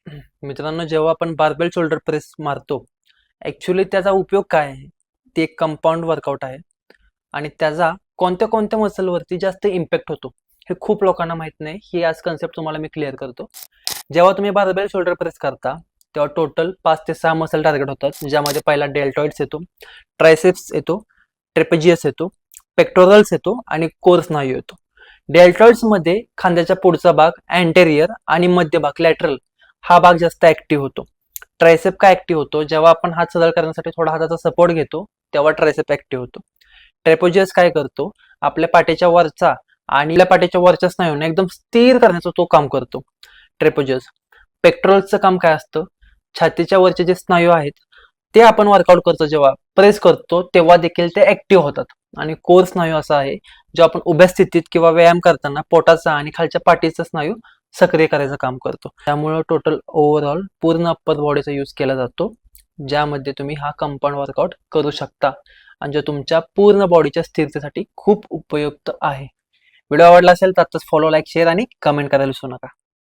मित्रांनो, जेव्हा आपण बार्बेल शोल्डर प्रेस मारतो, ॲक्च्युली त्याचा उपयोग काय आहे? ते एक कंपाऊंड वर्कआउट आहे आणि त्याचा कोणत्या कोणत्या मसलवरती जास्त इम्पॅक्ट होतो हे खूप लोकांना माहीत नाही. ही आज कन्सेप्ट तुम्हाला मी क्लिअर करतो. जेव्हा तुम्ही बार्बेल शोल्डर प्रेस करता तेव्हा टोटल 5 ते 6 मसल टार्गेट होतात, ज्यामध्ये पहिला डेल्टॉइड्स येतो, ट्रायसेप्स येतो, ट्रेपेजियस येतो, पेक्टोरल्स येतो आणि कोर स्नायू येतो. डेल्टॉइड्समध्ये खांद्याचा पुढचा भाग अँटेरियर आणि मध्य भाग लॅटरल हा भाग जास्त ऍक्टिव्ह होतो. ट्रायसेप का ऍक्टिव्ह होतो? जेव्हा आपण हात सरळ करण्यासाठी थोडा हाताचा सपोर्ट घेतो तेव्हा ट्रायसेप ऍक्टिव्ह होतो. ट्रेपेजियस काय करतो? आपल्या पाठीच्या वरचा आणि आपल्या पाठीच्या वरच्या स्नायूंना एकदम स्थिर करण्याचं तो काम करतो ट्रेपेजियस. पेक्टोरल्सचं काम काय असतं? छातीच्या वरचे जे स्नायू आहेत ते आपण वर्कआउट करतो, जेव्हा प्रेस करतो तेव्हा देखील ते ऍक्टिव्ह होतात. आणि कोर स्नायू असा आहे जो आपण उभ्या स्थितीत किंवा व्यायाम करताना पोटाचा आणि खालच्या पाठीचा स्नायू सक्रिय करायचं काम करतो. त्यामुळे टोटल ओव्हरऑल पूर्ण अप्पर बॉडीचा यूज केला जातो, ज्यामध्ये तुम्ही हा कंपाऊंड वर्कआउट करू शकता आणि जो तुमच्या पूर्ण बॉडीच्या स्थिरतेसाठी खूप उपयुक्त आहे. व्हिडिओ आवडला असेल तर आत्ताच फॉलो, लाईक, शेअर आणि कमेंट करायला विसरू नका.